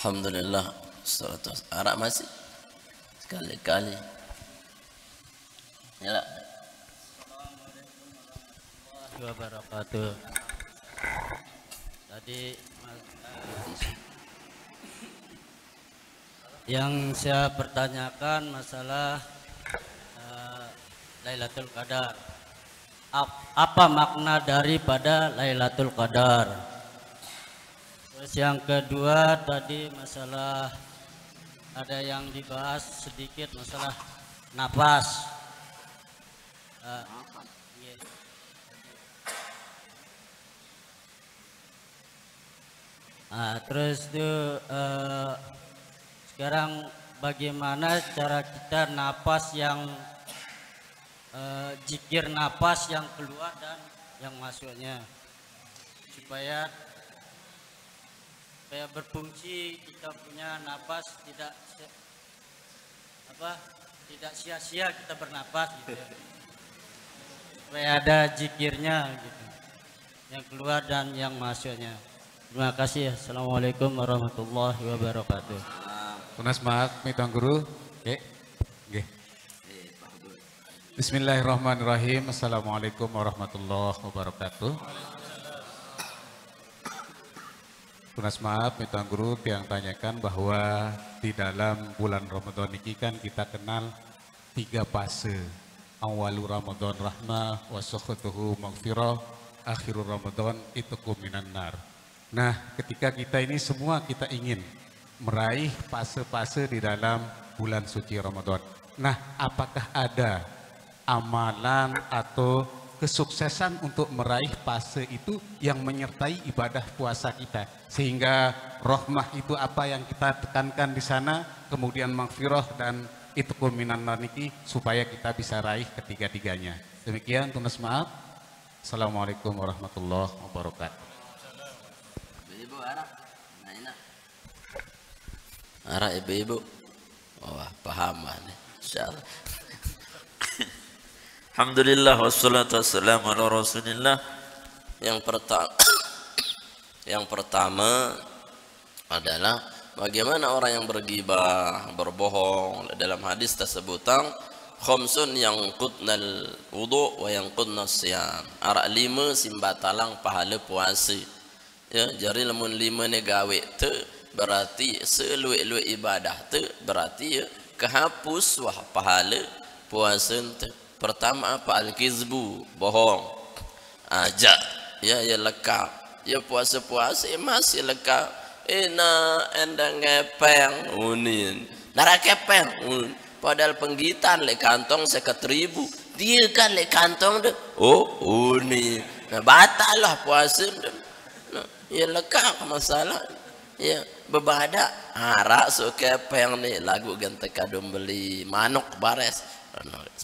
Alhamdulillah. Arak masih sekali-kali. Ya. Wabarakatuh. Tadi yang saya pertanyakan masalah Lailatul Qadar. Apa makna daripada Lailatul Qadar? Terus yang kedua tadi masalah ada yang dibahas sedikit masalah nafas. Terus itu sekarang bagaimana cara kita napas yang zikir napas yang keluar dan yang masuknya supaya berfungsi kita punya napas tidak sia-sia kita bernapas gitu ya. Supaya ada zikirnya gitu yang keluar dan yang masuknya. Terima kasih. Assalamualaikum warahmatullahi wabarakatuh. Tunas maaf, mitang guru. Oke. Bismillahirrahmanirrahim. Assalamualaikum warahmatullahi wabarakatuh. Tunas maaf, mitang guru yang tanyakan bahwa di dalam bulan Ramadan ini kan kita kenal 3 fase. Awalu Ramadan rahmah, wasokhutuhu maghfirah, akhirul Ramadan itqum minan nar. Nah, ketika kita ini semua kita ingin meraih fase-fase di dalam bulan suci Ramadan. Nah, apakah ada amalan atau kesuksesan untuk meraih fase itu yang menyertai ibadah puasa kita? Sehingga rahmah itu apa yang kita tekankan di sana, kemudian maghfirah dan itqum minan nar niki supaya kita bisa raih ketiga-tiganya. Demikian, tunas maaf. Assalamualaikum warahmatullahi wabarakatuh. Arak ibu-ibu. Wah, paham nih. Insyaallah. Alhamdulillah wassalatu wassalamu ala Rasulillah. Yang pertama adalah bagaimana orang yang bergibah, berbohong. Dalam hadis tersebutang khamsun yang qutnal wudu wa yang qutnas siyam. Arak 5 simbatalang pahala puasa. Ya, jari lamun 5 ni gawe tu berarti seluik-luik ibadah tu berarti ya kehapus wah pahala puasa tu. Pertama apa? Al-kizbu, bohong. Ajak ya lekap. Ya puasa-puasa masih lekap. Endang ngepeng unin. Nara kepeng padahal penggitan le kantong 1.000. Dia kan le kantong tu. Oh, unin. Nah, batal lah puasa tu. Nah, ya lekap masalah. Ya berbada harak suka peng ni lagu ganti kadum beli manuk bares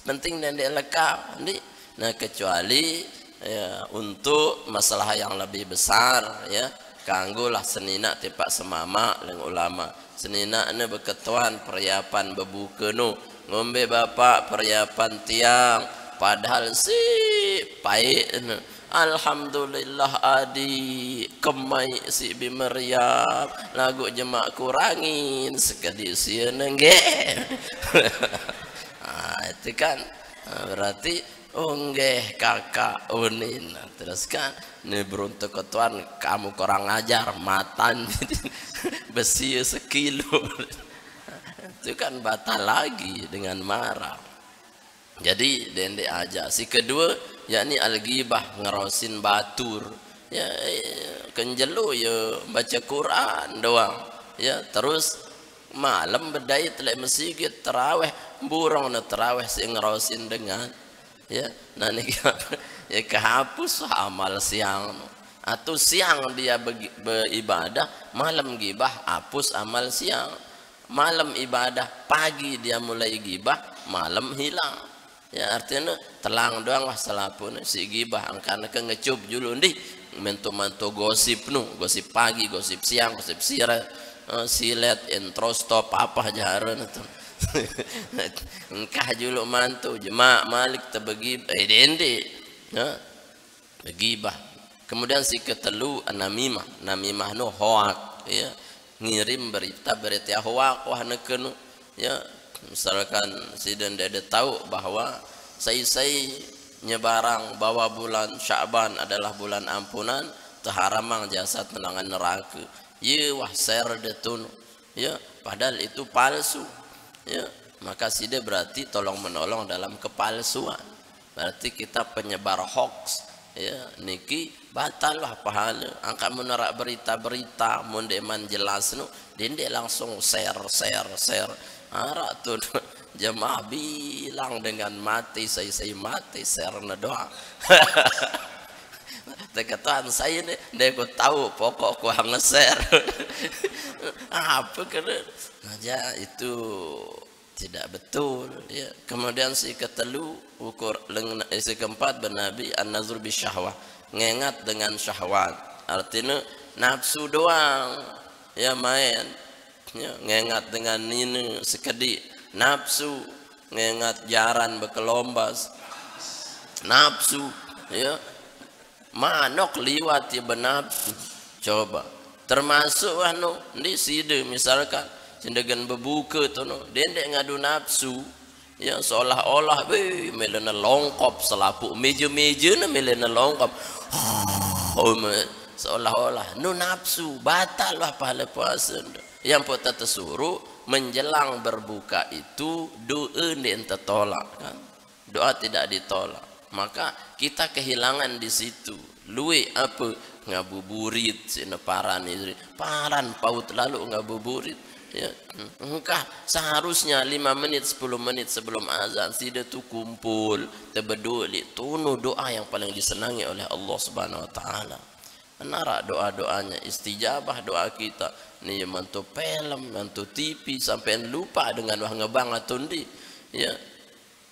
penting dan dia lekap ni. Nah, kecuali ya untuk masalah yang lebih besar ya kanggulah senina tipak semama dengan ulama senina ni berketuan peryapan berbuka nu ngombe bapak peryapan tiang padahal si baik nu. Alhamdulillah adi kemai si bimeriam lagu jemak kurangin sekali sia nengge. Itu kan berarti unggeh kakak unin. Terus kan ini beruntuk ketuan kamu kurang ajar matan besi 1 kilo. Itu kan batal lagi dengan marah. Jadi dendek aja. Si kedua yakni al-ghibah, ngerosin batur. Ya kenjelu ya baca Quran doang. Ya terus malam berdaya telek masjid tarawih burung na tarawih si ngerosin dengan ya nanti ya kehapus amal siang atau siang dia beribadah malam gibah hapus amal siang malam ibadah pagi dia mulai gibah malam hilang. Ya artinya telang doang wah salapun si gibah angkana ke ngecup julu ndi mentu-mentu gosip nu gosip pagi gosip siang gosip silet introstop apa jaran itu engkah julu mantu jema malik tebegi dende ya begibah. Kemudian si ketelu namimah nu hoak ya ngirim berita hoak wah nekenu ya. Misalkan sidin dia tahu bahwa saya nyebarang bahwa bulan Sya'ban adalah bulan ampunan, terharamang jasad melangan neraka. Ya wah share detun ya, padahal itu palsu ya. Maka sidin berarti tolong menolong dalam kepalsuan. Berarti kita penyebar hoax ya, niki batal lah pahala. Angkat menerak berita-berita mundeman jelas nu, dende langsung share. Arak tu jemaah bilang dengan mati saya mati share na doa. Tekatan saya ni, dia aku tahu pokok ku nge-share. Apa kena? Aja itu tidak betul ya. Kemudian si ketelu ukur si keempat bernabi an-nazur bi syahwah, ngengat dengan syahwat. Artinya nafsu doang ya main ya, ngengat dengan ini sekedi nafsu, ngengat jaran bekelombas nafsu ya, manok liwat ya benafsu. Coba termasuk anu di side misalkan cendegan bebuka tu no, dendek ngadu nafsu ya, seolah-olah melena longkop selapuk meja-meja na melena longkop seolah-olah nu nafsu, batal lah pahala puasa. Yang pun tersuruh menjelang berbuka itu doa tidak tertolak kan, doa tidak ditolak. Maka kita kehilangan di situ. Luwe apa ngabuburit sina paran paut lalu ngabuburit ya. Engkah seharusnya 5 menit 10 menit sebelum azan sida tu kumpul tebeduli tunu doa yang paling disenangi oleh Allah Subhanahu wa taala. Menara doa-doanya istijabah doa kita ni mantu film mantu TV sampai lupa dengan wah ngebang atundi ya.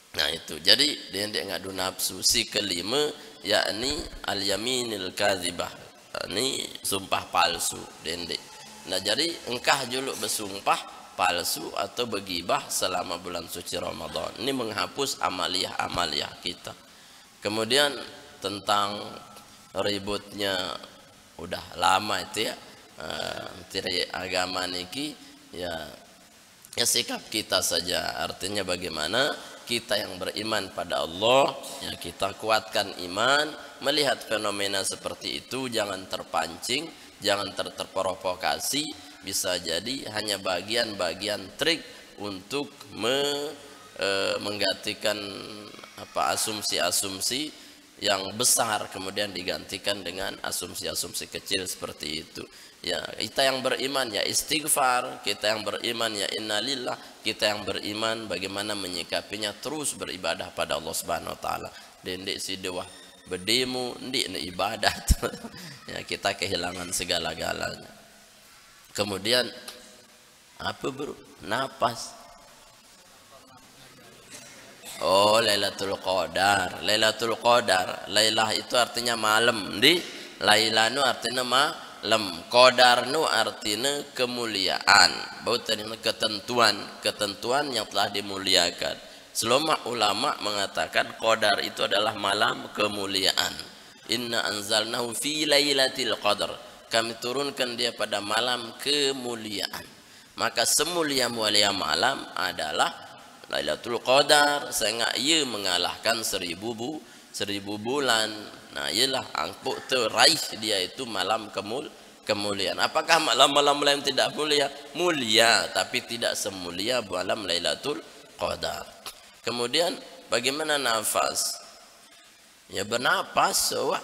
Nah itu jadi dia ngadu nafsu. Si kelima yakni al-yaminil kadzibah, ini sumpah palsu dende. Nah jadi engkah juluk bersumpah palsu atau begibah selama bulan suci Ramadan. Ini menghapus amaliyah kita. Kemudian tentang ributnya udah lama itu ya, tiri agama niki ya sikap kita saja. Artinya bagaimana kita yang beriman pada Allah ya, kita kuatkan iman. Melihat fenomena seperti itu jangan terpancing, jangan terprovokasi. Bisa jadi hanya bagian-bagian trik untuk menggantikan apa asumsi-asumsi yang besar kemudian digantikan dengan asumsi-asumsi kecil seperti itu ya. Kita yang beriman ya istighfar, kita yang beriman ya innalillah, kita yang beriman bagaimana menyikapinya, terus beribadah pada Allah Subhanahu wa taala. Dendek si dewa berdemo ndik ne ibadat ya, kita kehilangan segala-galanya. Kemudian apa bro? Napas. Oh, Lailatul Qadar. Lailatul Qadar. Lailah itu artinya malam. Di Lailanu artinya malam. Qadar nu artinya kemuliaan. Bau tadi ketentuan yang telah dimuliakan. Selama ulama mengatakan Qadar itu adalah malam kemuliaan. Inna anzalnahu fi lailatul qadar. Kami turunkan dia pada malam kemuliaan. Maka semulia-mulia malam adalah Lailatul Qadar, sehingga ia mengalahkan 1000 bulan. Nah, ialah angpuk teraih dia itu malam kemuliaan. Apakah malam-malam lain tidak mulia? Mulia, tapi tidak semulia malam Lailatul Qadar. Kemudian bagaimana nafas? Ya bernapas, so.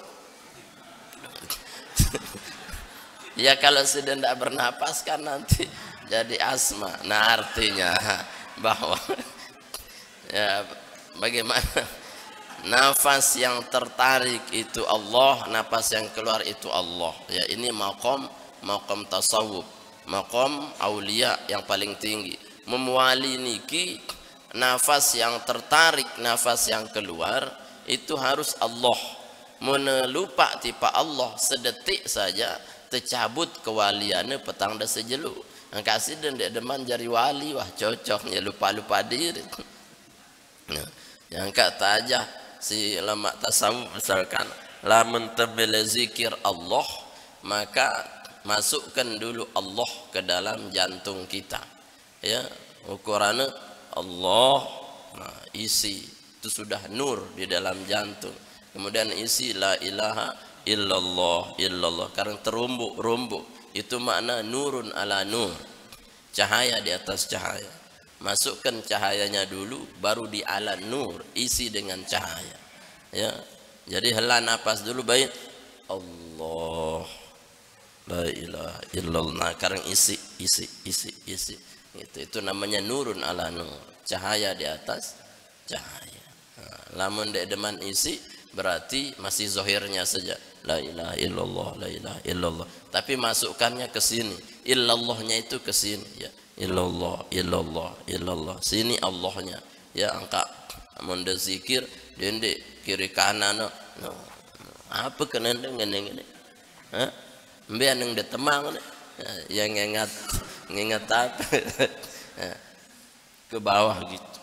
Ya kalau sudah tidak bernapas kan nanti jadi asma. Nah artinya bahwa ya bagaimana nafas yang tertarik itu Allah, nafas yang keluar itu Allah ya. Ini maqam tasawuf, maqam aulia yang paling tinggi. Memuali niki nafas yang tertarik, nafas yang keluar itu harus Allah. Menelupa tipa Allah sedetik saja tercabut kewaliannya petang dah sejeluk. Kasih dan dia deman jari wali, wah cocoknya lupa-lupa diri. Nah, yang kata aja si ulama tasawuf misalkan la mentabila zikir Allah, maka masukkan dulu Allah ke dalam jantung kita. Ya, ukurannya Allah, nah, isi itu sudah nur di dalam jantung. Kemudian isi la ilaha illallah, illallah. Karena terumbuk-rumbuk, itu makna nurun ala nur, cahaya di atas cahaya. Masukkan cahayanya dulu, baru di ala nur, isi dengan cahaya. Ya, jadi hela nafas dulu baik Allah, la ilaha illallah. Nah, sekarang isi. Itu namanya nurun ala nur, cahaya di atas cahaya. Nah, lamun dek deman isi berarti masih zahirnya saja la ilaha illallah, la ilaha illallah. Tapi masukkannya ke sini, illallahnya itu ke sini ya. Illallah, illallah, illallah. Sini Allahnya. Ya, angka mun de zikir dende kiri kanan no. Apa kena ngene. Hah? Mbe aneng de temang yang ngingat apa. Ke bawah gitu.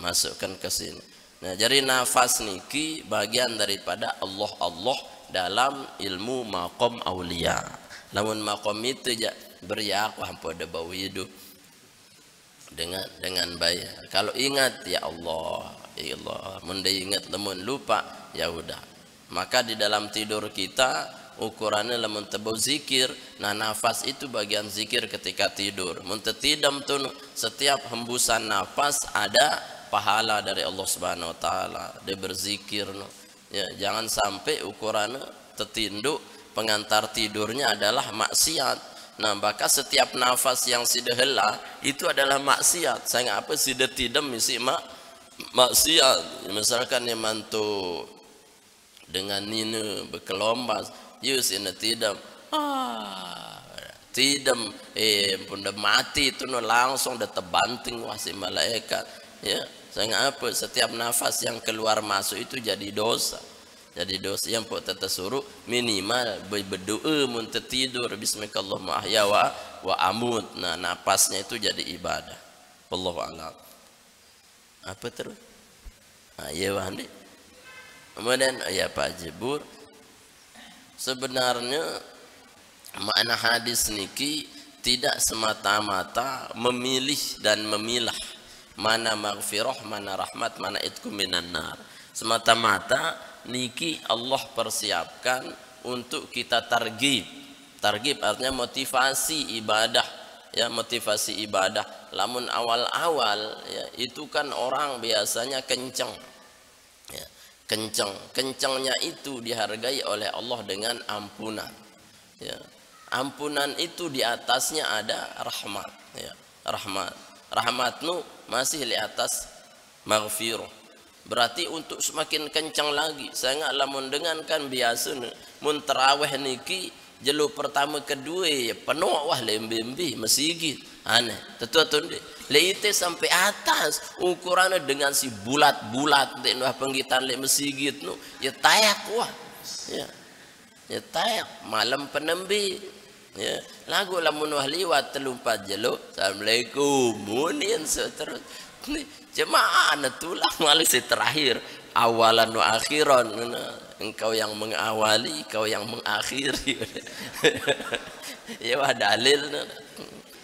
Masukkan ke sini. Nah, jadi nafas niki bagian daripada Allah dalam ilmu maqam aulia. Lamun maqam itu ya beryakwah pada bau hidup dengan baik. Kalau ingat ya Allah, ya Allah. Mun ingat lamun lupa ya udah. Maka di dalam tidur kita ukurannya lamun tebau zikir. Nah, nafas itu bagian zikir ketika tidur. Mun tetidam tuh setiap hembusan nafas ada pahala dari Allah Subhanahu wa taala. Dia berzikir no. Ya, jangan sampai ukurannya tetinduk pengantar tidurnya adalah maksiat. Nah, maka setiap nafas yang sudah hela itu adalah maksiat. Saya apa sudah tidam misi maksiat. Misalkan yang mantu dengan nina berkelombas, yus ini tidam. Tidam pun mati itu no langsung dah terbanting wasi malaikat. Ya, saya apa setiap nafas yang keluar masuk itu jadi dosa. Jadi dosa yang pok tata suruh minimal berdoa mun tertidur bismillahirrahmanirrahim ahya wa amut. Nah, napasnya itu jadi ibadah. Wallahu a'lam. Apa terus? Ya wahdi. Kemudian ya Pak Jebur, sebenarnya makna hadis niki tidak semata-mata memilih dan memilah mana maghfirah, mana rahmat, mana itqum minan nar. Semata-mata niki Allah persiapkan untuk kita targhib. Targhib artinya motivasi ibadah, ya, motivasi ibadah. Lamun awal-awal ya, itu kan orang biasanya kenceng. Ya, kencengnya itu dihargai oleh Allah dengan ampunan. Ya. Ampunan itu di atasnya ada rahmat, ya. Rahmat nu masih di atas maghfirah. Berarti untuk semakin kencang lagi. Saya nggak lamun dengan kan biasa mun tarawih niki jelu pertama kedua ya penuh wah lembe-lembe masjid aneh tetu-tetu leite sampai atas ukurannya dengan si bulat-bulat dek nuh penggitan le masjid nu ya tayak wah ya tayak malam penembi ya lagu lamun wah liwat telumpat jelu assalamualaikum munian seterus jemaah tulah malah si terakhir awalan wa akhiran. Engkau yang mengawali, kau yang mengakhiri. Ya dalil.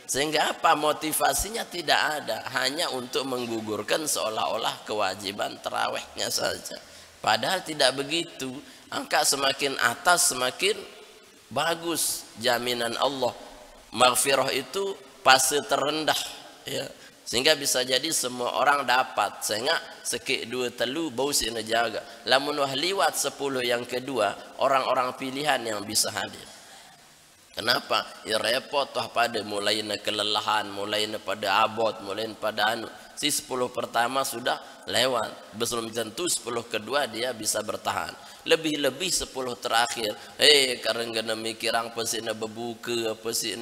Sehingga apa motivasinya tidak ada, hanya untuk menggugurkan seolah-olah kewajiban tarawihnya saja. Padahal tidak begitu. Angka semakin atas semakin bagus jaminan Allah. Maghfirah itu fase terendah, ya. Sehingga bisa jadi semua orang dapat. Sehingga sekik dua telu bau si jaga. Lamun wah liwat 10 yang kedua, orang-orang pilihan yang bisa hadir. Kenapa? Ya repot wah pada mulai kelelahan, mulai pada abot, mulai pada anu. Si 10 pertama sudah lewat. Belum tentu 10 kedua dia bisa bertahan. Lebih-lebih 10 terakhir. Karena gana mikirang apa sih berbuka, apa sih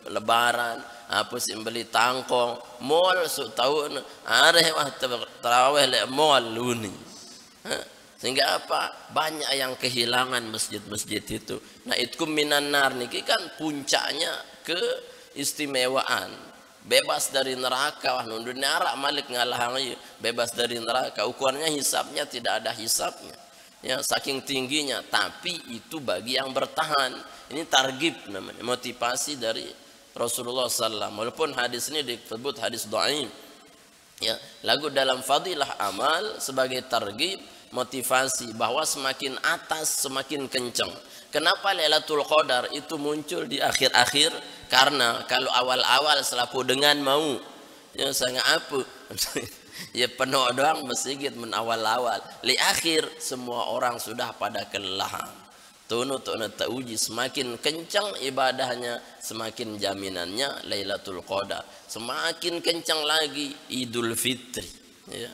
lebaran, apa sih beli tangkong, mall tahun areh wah tarawih le mall luni. Sehingga apa? Banyak yang kehilangan masjid-masjid itu. Nah, itqum minan nar niki kan puncaknya keistimewaan. Bebas dari neraka. Wah dunia arak malik ngalah bebas dari neraka. Ukurannya hisabnya tidak ada hisabnya. ya saking tingginya, tapi itu bagi yang bertahan. Ini targhib namanya, motivasi dari Rasulullah SAW. Walaupun hadis ini disebut hadis dhaif, ya, lagu dalam fadilah amal sebagai targhib, motivasi bahwa semakin atas semakin kencang. Kenapa Lailatul Qadar itu muncul di akhir-akhir? Karena kalau awal-awal selaku dengan mau, ya sangat apa? Ya penuh doang masjid men awal-awal. Li akhir semua orang sudah pada kelelahan. Tunu ta'uji semakin kencang ibadahnya, semakin jaminannya Lailatul Qadar. Semakin kencang lagi Idul Fitri, ya,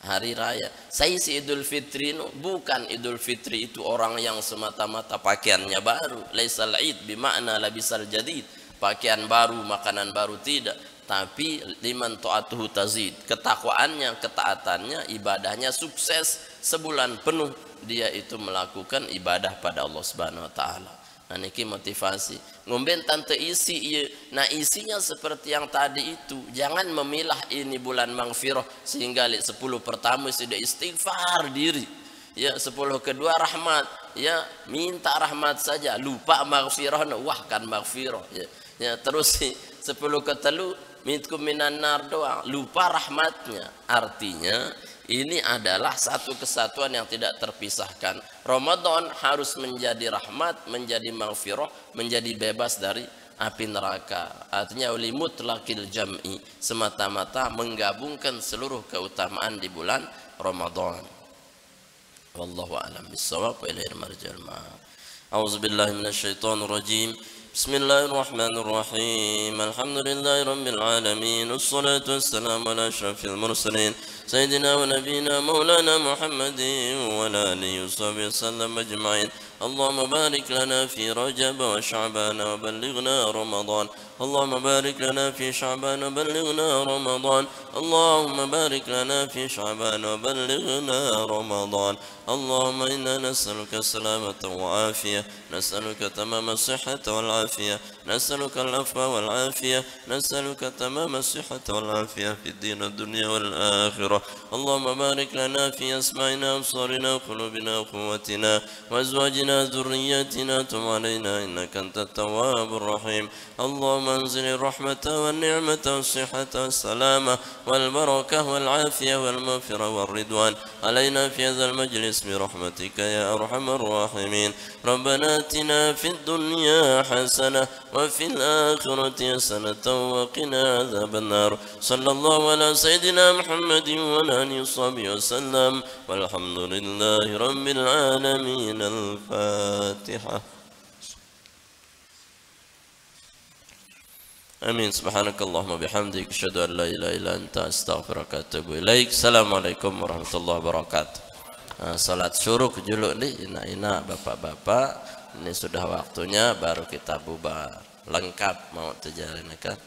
hari raya. Saya si Idul Fitri itu bukan Idul Fitri itu orang yang semata-mata pakaiannya baru. Laisal Id bimakna labisal jadid. Pakaian baru, makanan baru, tidak. Tapi liman ta'atuhu tazid, ketakwaannya, ketaatannya, ibadahnya sukses sebulan penuh dia itu melakukan ibadah pada Allah Subhanahu wa taala. Nah niki motivasi. Ngomben tante isi iya. Nah isinya seperti yang tadi itu. Jangan memilah ini bulan maghfirah sehingga 10 pertama sudah istighfar diri. Ya 10 kedua rahmat. Ya minta rahmat saja, lupa maghfirah. Wah kan maghfirah. Ya terus 10 ketelu mitkum minan nar doang, lupa rahmatnya. Artinya ini adalah satu kesatuan yang tidak terpisahkan. Ramadan harus menjadi rahmat, menjadi maghfirah, menjadi bebas dari api neraka. Artinya limutlaqil jam'i, semata-mata menggabungkan seluruh keutamaan di bulan Ramadan. Wallahu a'lam bissawab, wa ilaihi marji'ul ma'ab. A'udzubillahi minasyaitonir rajim. بسم الله الرحمن الرحيم الحمد لله رب العالمين والصلاة والسلام على أشرف المرسلين سيدنا ونبينا مولانا محمد وعلى آله وصحبه وسلم أجمعين اللهم بارك لنا في رجب وشعبان وبلغنا رمضان اللهم بارك لنا في شعبان وبلغنا رمضان اللهم بارك لنا في شعبان وبلغنا رمضان اللهم إنا نسألك السلامة والعافية نسألك تمام الصحة والعافية نسألك العفو والعافية نسألك تمام الصحة والعافية في الدين والدنيا والآخرة اللهم بارك لنا في أسماعنا وأبصارنا وقلوبنا وقوتنا وأزواجنا وذرياتنا تب علينا إنك أنت التواب الرحيم اللهم أنزل الرحمة والنعمة والصحة والسلامة والبركة والعافية والمغفرة والرضوان علينا في هذا المجلس برحمتك يا أرحم الراحمين ربنا آتنا في الدنيا حسنة وفي الآخرة حسنة وقنا عذاب النار صلى الله على سيدنا محمد وعلى آله وصحبه وسلم والحمد لله رب العالمين. الفاتحة. آمين. سبحانك اللهم وبحمدك أشهد أن لا إله إلا أنت أستغفرك وأتوب إليك. السلام عليكم ورحمة الله وبركاته. Salat syuruk juluk nih, ina bapak-bapak, ini sudah waktunya baru kita bubar. Lengkap mau terjalin kan?